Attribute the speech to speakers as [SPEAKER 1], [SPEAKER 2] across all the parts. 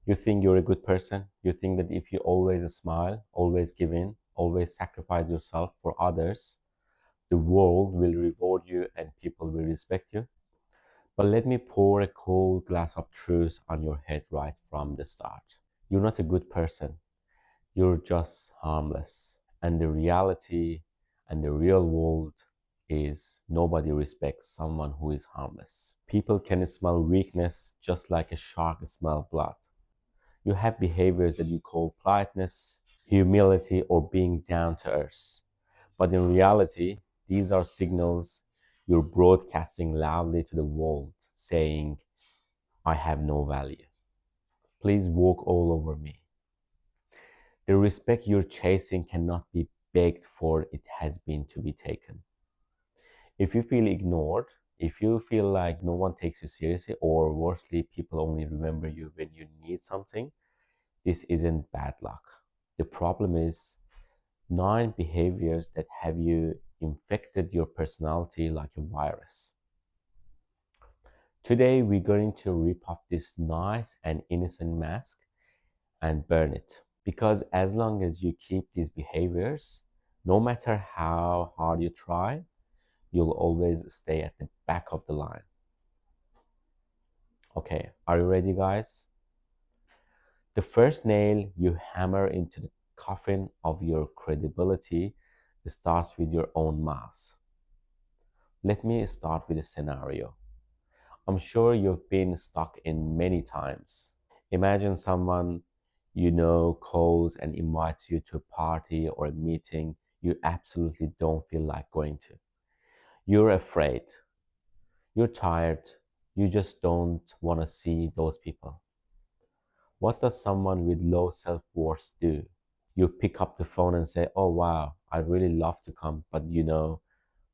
[SPEAKER 1] You think you're a good person. You think that if you always smile, always give in, always sacrifice yourself for others, the world will reward you and people will respect you. But let me pour a cold glass of truth on your head right from the start. You're not a good person. You're just harmless. And the reality and the real world is nobody respects someone who is harmless. People can smell weakness just like a shark smells blood. You have behaviors that you call politeness, humility, or being down to earth. But in reality, these are signals you're broadcasting loudly to the world, saying, I have no value. Please walk all over me. The respect you're chasing cannot be begged for, it has been to be taken. If you feel ignored, if you feel like no one takes you seriously, or worstly, people only remember you when you need something, this isn't bad luck. The problem is 9 behaviors that have you infected your personality like a virus. Today, we're going to rip off this nice and innocent mask and burn it. Because as long as you keep these behaviors, no matter how hard you try, you'll always stay at the back of the line. Okay, are you ready, guys? The first nail you hammer into the coffin of your credibility starts with your own mouth. Let me start with a scenario. I'm sure you've been stuck in many times. Imagine someone you know calls and invites you to a party or a meeting you absolutely don't feel like going to. You're afraid, you're tired, you just don't want to see those people. What does someone with low self worth do? You pick up the phone and say, oh wow, I'd really love to come, but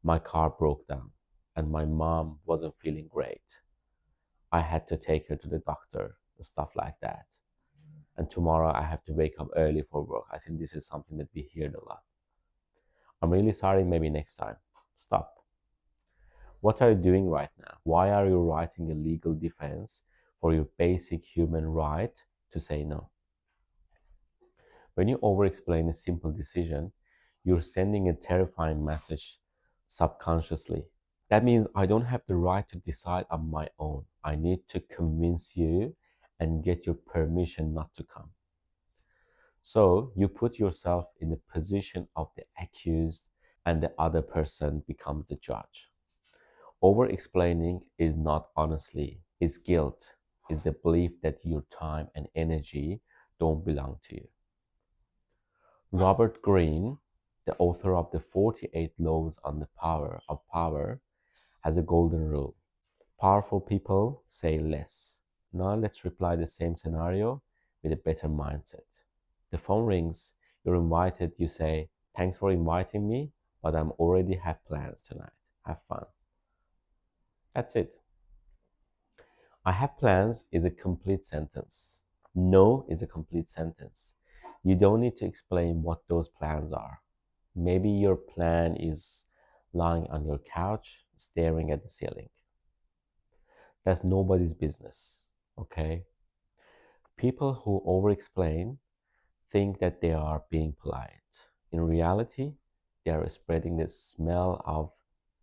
[SPEAKER 1] my car broke down and my mom wasn't feeling great. I had to take her to the doctor, stuff like that. And tomorrow I have to wake up early for work. I think this is something that we hear a lot. I'm really sorry, maybe next time. Stop. What are you doing right now? Why are you writing a legal defense for your basic human right to say no? When you over explain a simple decision, you're sending a terrifying message subconsciously. That means I don't have the right to decide on my own. I need to convince you and get your permission not to come. So you put yourself in the position of the accused and the other person becomes the judge. Over explaining is not honestly, it's guilt, it's the belief that your time and energy don't belong to you. Robert Greene, the author of the 48 Laws on the Power of Power, has a golden rule. Powerful people say less. Now let's reply the same scenario with a better mindset. The phone rings, you're invited, you say, thanks for inviting me, but I'm already have plans tonight. Have fun. That's it. I have plans is a complete sentence. No is a complete sentence. You don't need to explain what those plans are. Maybe your plan is lying on your couch, staring at the ceiling. That's nobody's business, okay? People who over explain think that they are being polite. In reality, they are spreading the smell of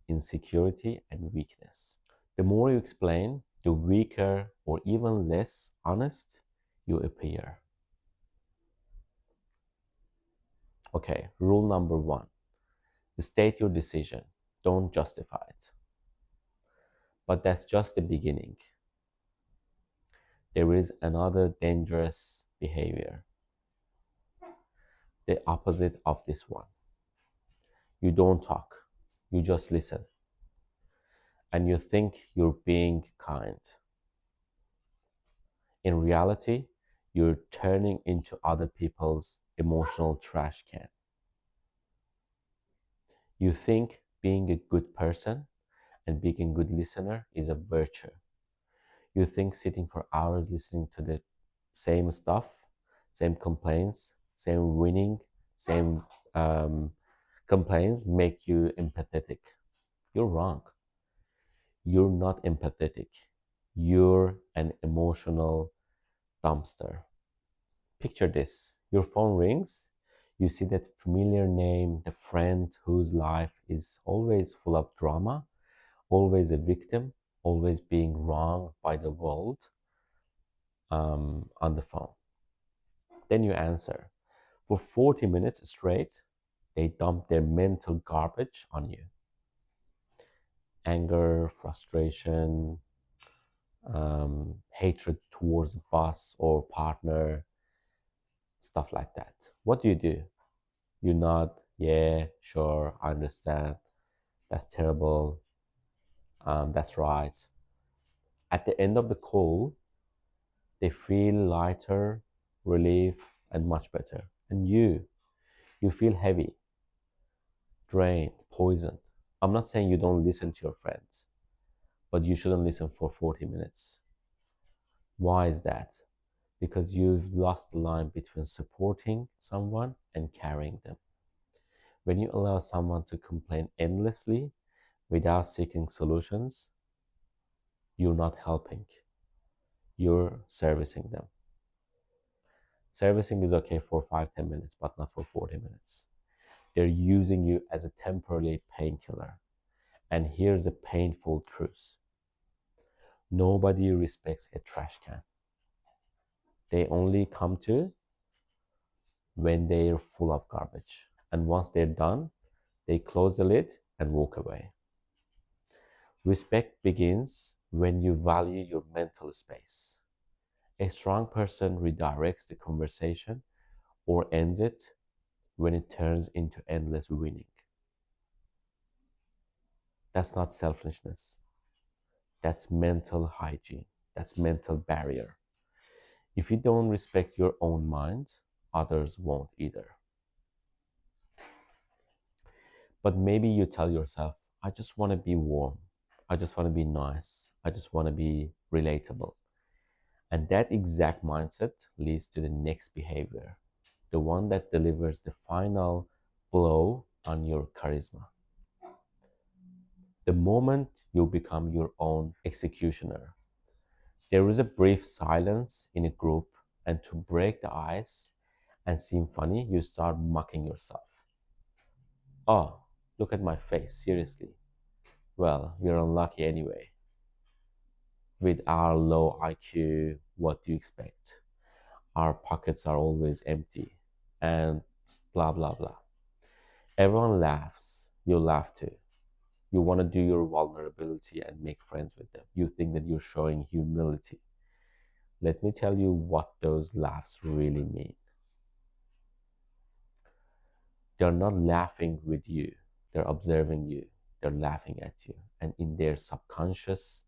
[SPEAKER 1] insecurity and weakness. The more you explain, the weaker or even less honest you appear. Okay, rule number 1. State your decision. Don't justify it. But that's just the beginning. There is another dangerous behavior, the opposite of this one. You don't talk, you just listen. And you think you're being kind. In reality, you're turning into other people's emotional trash can. You think being a good person and being a good listener is a virtue. You think sitting for hours listening to the same stuff, same complaints, same winning, same complaints make you empathetic. You're wrong. You're not empathetic. You're an emotional dumpster. Picture this: your phone rings, you see that familiar name, the friend whose life is always full of drama, always a victim, always being wrong by the world, on the phone. Then you answer. For 40 minutes straight, they dump their mental garbage on you: anger, frustration, hatred towards boss or partner, stuff like that. What do? You nod, yeah, sure, I understand. That's terrible. That's right. At the end of the call, they feel lighter, relief, and much better. And you feel heavy, drained, poisoned. I'm not saying you don't listen to your friends, but you shouldn't listen for 40 minutes. Why is that? Because you've lost the line between supporting someone and carrying them. When you allow someone to complain endlessly without seeking solutions, you're not helping, you're servicing them. Servicing is okay for 5, 10 minutes, but not for 40 minutes. They're using you as a temporary painkiller. And here's a painful truth: nobody respects a trash can. They only come to when they're full of garbage. And once they're done, they close the lid and walk away. Respect begins when you value your mental space. A strong person redirects the conversation or ends it when it turns into endless winning. That's not selfishness. That's mental hygiene. That's mental barrier. If you don't respect your own mind, others won't either. But maybe you tell yourself, I just want to be warm. I just want to be nice. I just want to be relatable. And that exact mindset leads to the next behavior, the one that delivers the final blow on your charisma. The moment you become your own executioner, there is a brief silence in a group, and to break the ice and seem funny, you start mocking yourself. Oh, look at my face, seriously. Well, we're unlucky anyway. With our low IQ, what do you expect? Our pockets are always empty, and blah blah blah. Everyone laughs. You laugh too. You want to do your vulnerability and make friends with them. You think that you're showing humility. Let me tell you what those laughs really mean. They're not laughing with you, they're observing you, they're laughing at you, and in their subconscious,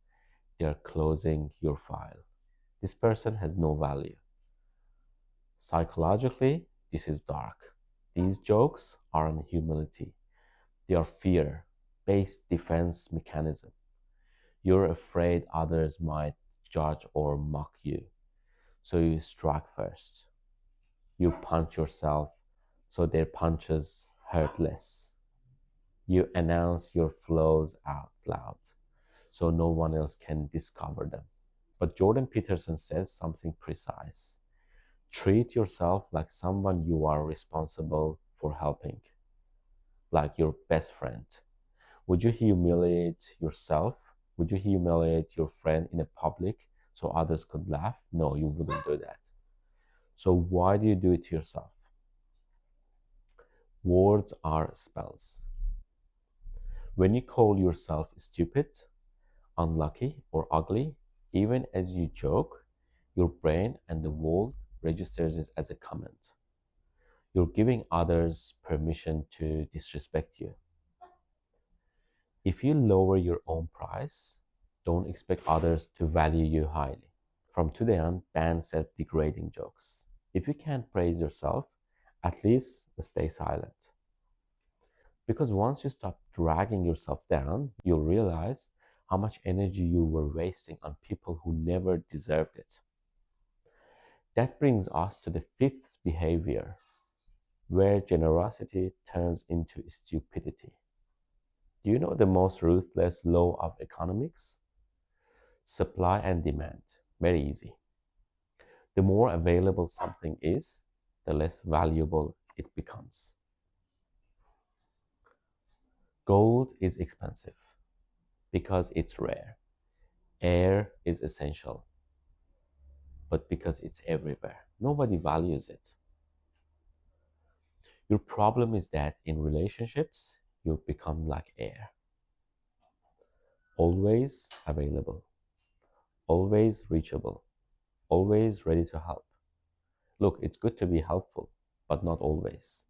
[SPEAKER 1] they're closing your file. This person has no value. Psychologically, this is dark. These jokes aren't humility, they are fear based defense mechanism. You're afraid others might judge or mock you, so you strike first. You punch yourself so their punches hurt less. You announce your flaws out loud so no one else can discover them. But Jordan Peterson says something precise: treat yourself like someone you are responsible for helping, like your best friend. Would you humiliate yourself? Would you humiliate your friend in a public so others could laugh? No, you wouldn't do that. So why do you do it to yourself? Words are spells. When you call yourself stupid, unlucky, or ugly, even as you joke, your brain and the world registers it as a comment. You're giving others permission to disrespect you. If you lower your own price, don't expect others to value you highly. From today on, ban self-degrading jokes. If you can't praise yourself, at least stay silent. Because once you stop dragging yourself down, you'll realize how much energy you were wasting on people who never deserved it. That brings us to the fifth behavior, where generosity turns into stupidity. Do you know the most ruthless law of economics? Supply and demand. Very easy. The more available something is, the less valuable it becomes. Gold is expensive because it's rare. Air is essential, but because it's everywhere. Nobody values it. Your problem is that in relationships, you become like air, always available, always reachable, always ready to help. Look, it's good to be helpful, but not always.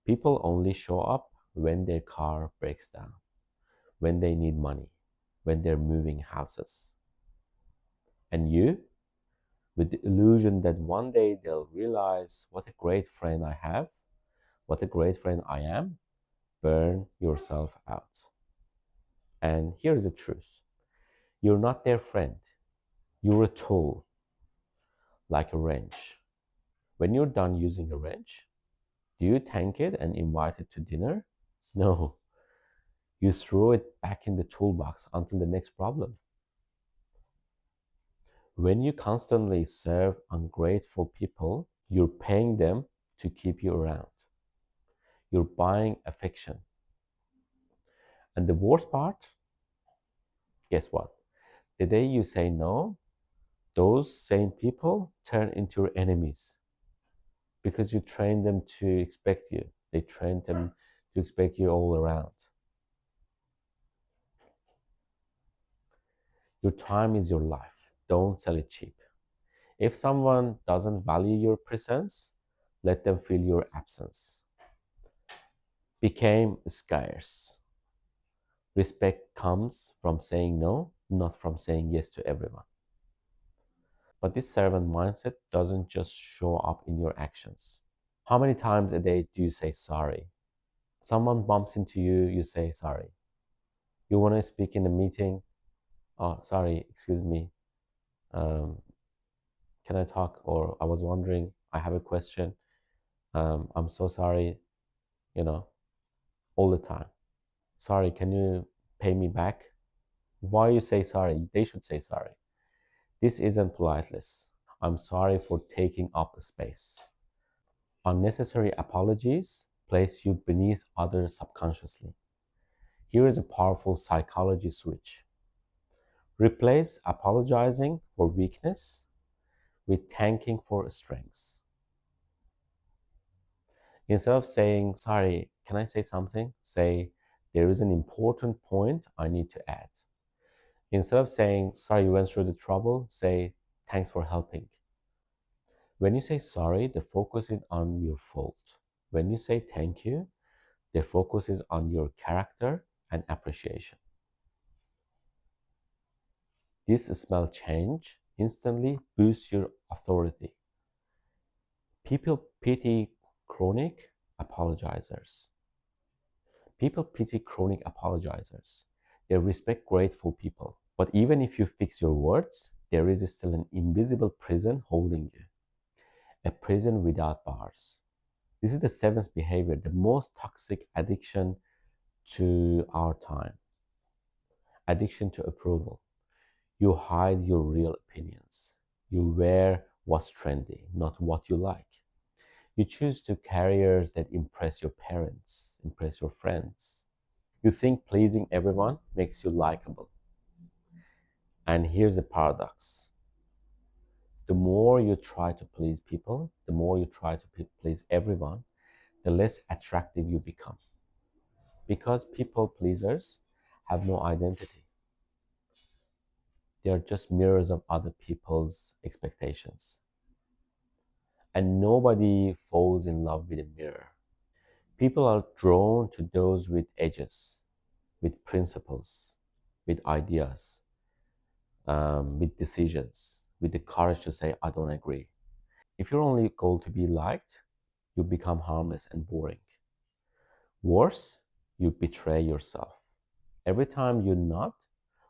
[SPEAKER 1] People only show up when their car breaks down, when they need money, when they're moving houses. And you, with the illusion that one day they'll realize what a great friend I have, what a great friend I am, burn yourself out. And here's the truth: you're not their friend, you're a tool, like a wrench. When you're done using a wrench, do you thank it and invite it to dinner? No, you throw it back in the toolbox until the next problem. When you constantly serve ungrateful people, you're paying them to keep you around. You're buying affection. And the worst part, guess what? The day you say no, those same people turn into your enemies because you train them to expect you. They train them to expect you all around. Your time is your life. Don't sell it cheap. If someone doesn't value your presence, let them feel your absence. Became scarce. Respect comes from saying no, not from saying yes to everyone. But this servant mindset doesn't just show up in your actions. How many times a day do you say sorry? Someone bumps into you, you say sorry. You want to speak in a meeting? Oh, sorry, excuse me. Um, can I talk? Or I was wondering, I have a question. I'm so sorry, you know, all the time. Sorry, can you pay me back? Why you say sorry? They should say sorry. This isn't politeness. I'm sorry for taking up a space. Unnecessary apologies place you beneath others subconsciously. Here is a powerful psychology switch. Replace apologizing for weakness with thanking for strengths. Instead of saying, sorry, can I say something? Say, there is an important point I need to add. Instead of saying, sorry, you went through the trouble, say, thanks for helping. When you say sorry, the focus is on your fault. When you say thank you, the focus is on your character and appreciation. This small change instantly boosts your authority. People pity chronic apologizers. People pity chronic apologizers. They respect grateful people. But even if you fix your words, there is still an invisible prison holding you. A prison without bars. This is the seventh behavior, the most toxic addiction to our time. Addiction to approval. You hide your real opinions. You wear what's trendy, not what you like. You choose to careers that impress your parents, impress your friends. You think pleasing everyone makes you likable. And here's the paradox: the more you try to please people, the more you try to please everyone, the less attractive you become. Because people pleasers have no identity, they are just mirrors of other people's expectations. And nobody falls in love with a mirror. People are drawn to those with edges, with principles, with ideas, with decisions, with the courage to say, I don't agree. If your only goal to be liked, you become harmless and boring. Worse, you betray yourself. Every time you nod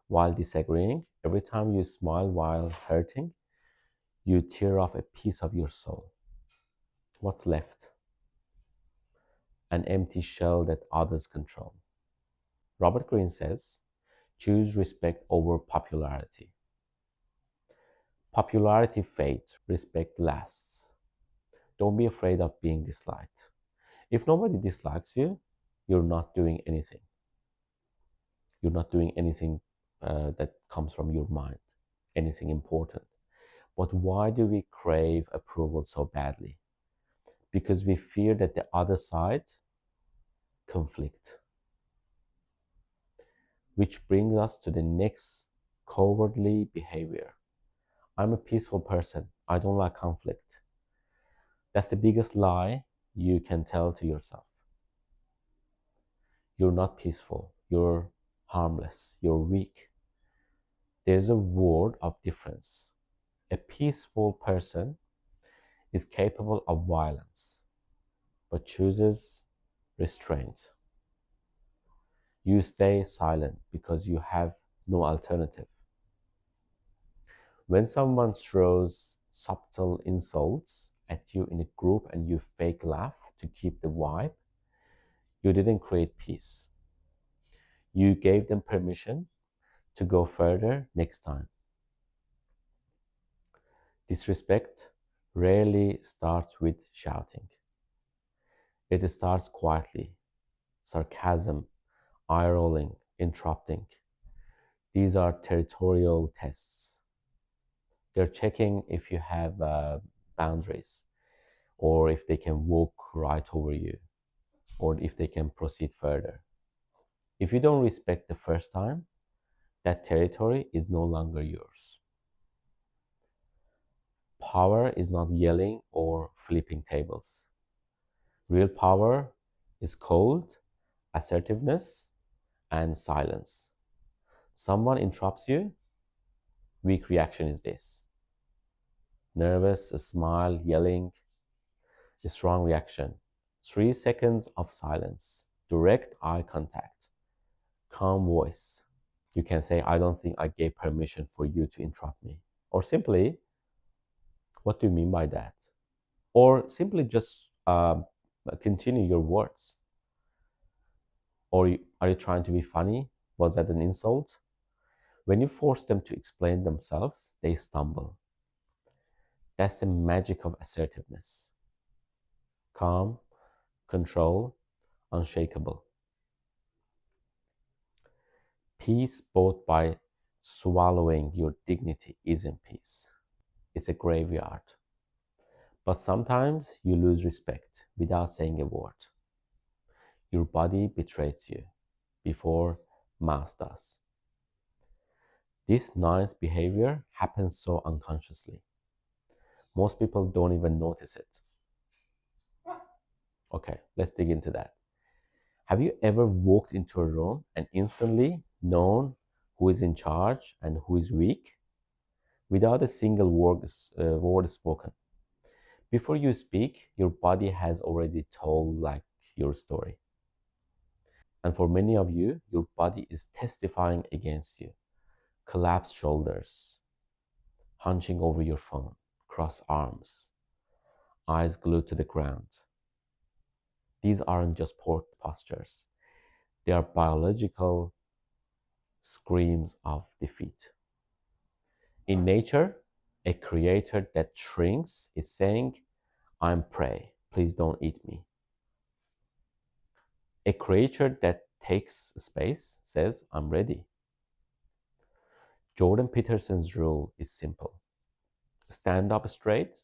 [SPEAKER 1] while disagreeing, every time you smile while hurting, you tear off a piece of your soul. What's left? An empty shell that others control. Robert Greene says, choose respect over popularity. Popularity fades, respect lasts. Don't be afraid of being disliked. If nobody dislikes you, you're not doing anything. You're not doing anything that comes from your mind, anything important. But why do we crave approval so badly? Because we fear that the other side conflict, which brings us to the next cowardly behavior. I'm a peaceful person. I don't like conflict. That's the biggest lie you can tell to yourself. You're not peaceful. You're harmless. You're weak. There's a world of difference. A peaceful person is capable of violence, but chooses restraint. You stay silent because you have no alternative. When someone throws subtle insults at you in a group and you fake laugh to keep the vibe, you didn't create peace. You gave them permission to go further next time. Disrespect rarely starts with shouting. It starts quietly, sarcasm, eye rolling, interrupting. These are territorial tests. They're checking if you have boundaries, or if they can walk right over you, or if they can proceed further. If you don't respect the first time, that territory is no longer yours. Power is not yelling or flipping tables. Real power is cold, assertiveness, and silence. Someone interrupts you, weak reaction is this. Nervous, a smile, yelling, a strong reaction. 3 seconds of silence, direct eye contact, calm voice. You can say, I don't think I gave permission for you to interrupt me. Or simply, what do you mean by that? Or simply just continue your words. Or are you trying to be funny? Was that an insult? When you force them to explain themselves, they stumble. That's the magic of assertiveness. Calm, control, unshakable. Peace bought by swallowing your dignity isn't peace. It's a graveyard. But sometimes you lose respect without saying a word. Your body betrays you before mass does. This nice behavior happens so unconsciously. Most people don't even notice it. Okay, let's dig into that. Have you ever walked into a room and instantly known who is in charge and who is weak without a single word spoken? Before you speak, your body has already told like your story. And for many of you, your body is testifying against you. Collapsed shoulders, hunching over your phone, crossed arms, eyes glued to the ground. These aren't just poor postures. They are biological screams of defeat. In nature, a creature that shrinks is saying, I'm prey, please don't eat me. A creature that takes space says, I'm ready. Jordan Peterson's rule is simple. Stand up straight,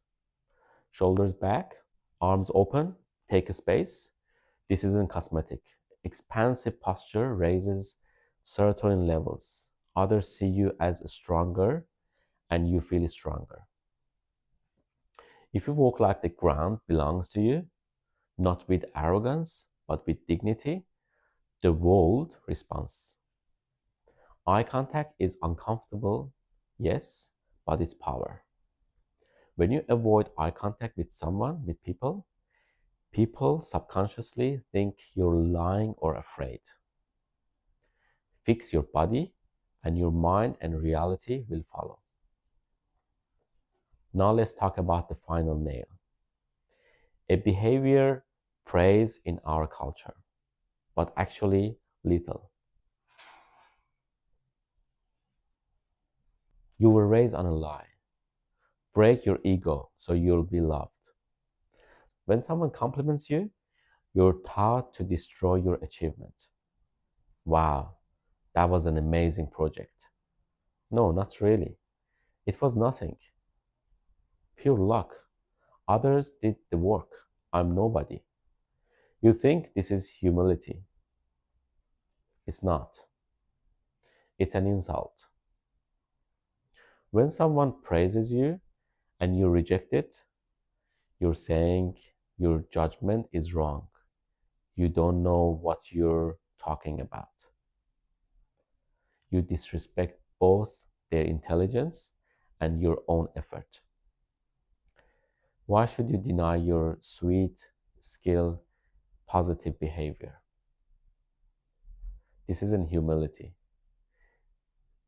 [SPEAKER 1] shoulders back, arms open, take a space. This isn't cosmetic. Expansive posture raises serotonin levels. Others see you as stronger and you feel stronger. If you walk like the ground belongs to you, not with arrogance, but with dignity, the world responds. Eye contact is uncomfortable, yes, but it's power. When you avoid eye contact with someone, with people, people subconsciously think you're lying or afraid. Fix your body, and your mind and reality will follow. Now let's talk about the final nail. A behavior praised in our culture, but actually lethal. You were raised on a lie. Break your ego so you'll be loved. When someone compliments you, you're taught to destroy your achievement. Wow, that was an amazing project. No, not really. It was nothing. Pure luck. Others did the work. I'm nobody. You think this is humility. It's not. It's an insult. When someone praises you and you reject it, you're saying your judgment is wrong. You don't know what you're talking about. You disrespect both their intelligence and your own effort. Why should you deny your sweet, skilled, positive behavior? This isn't humility,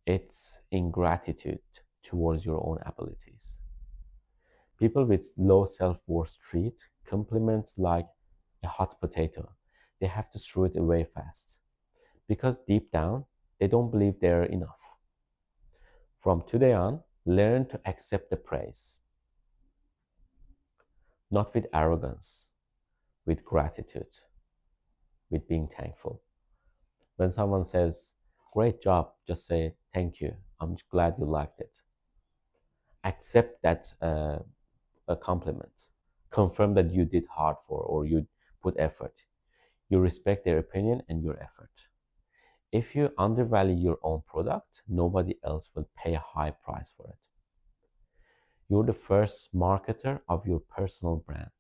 [SPEAKER 1] it's ingratitude towards your own abilities. People with low self worth treat compliments like a hot potato. They have to throw it away fast because deep down, they don't believe they're enough. From today on, learn to accept the praise, not with arrogance, with gratitude, with being thankful. When someone says, great job, just say, thank you. I'm glad you liked it. Accept that a compliment. Confirm that you did hard for or you put effort. You respect their opinion and your effort. If you undervalue your own product, nobody else will pay a high price for it. You're the first marketer of your personal brand.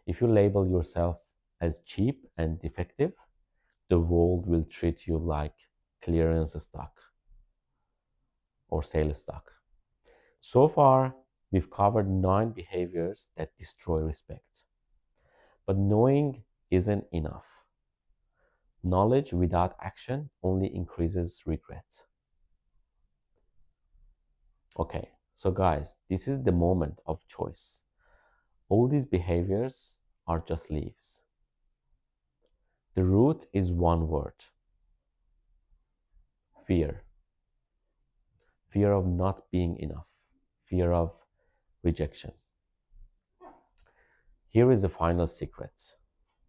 [SPEAKER 1] If you label yourself as cheap and defective, the world will treat you like clearance stock or sale stock. So far, we've covered 9 behaviors that destroy respect. But knowing isn't enough. Knowledge without action only increases regret. Okay, so guys, this is the moment of choice. All these behaviors are just leaves. The root is one word: fear. Fear of not being enough, fear of rejection. Here is the final secret,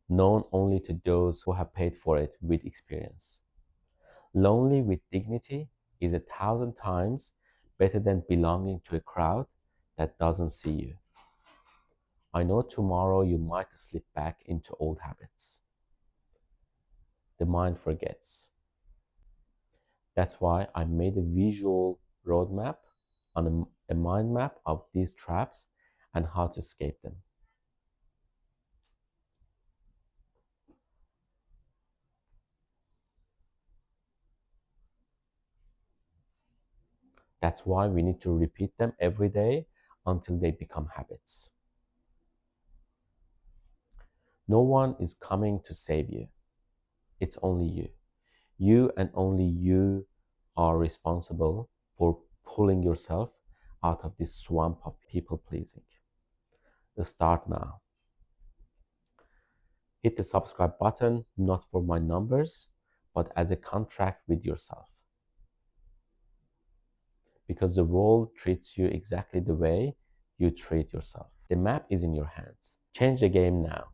[SPEAKER 1] known only to those who have paid for it with experience. Lonely with dignity is 1,000 times better than belonging to a crowd that doesn't see you. I know tomorrow you might slip back into old habits. The mind forgets. That's why I made a visual roadmap on a mind map of these traps and how to escape them. That's why we need to repeat them every day until they become habits. No one is coming to save you. It's only you. You and only you are responsible for pulling yourself out of this swamp of people pleasing. Start now. Hit the subscribe button, not for my numbers, but as a contract with yourself. Because the world treats you exactly the way you treat yourself. The map is in your hands. Change the game now.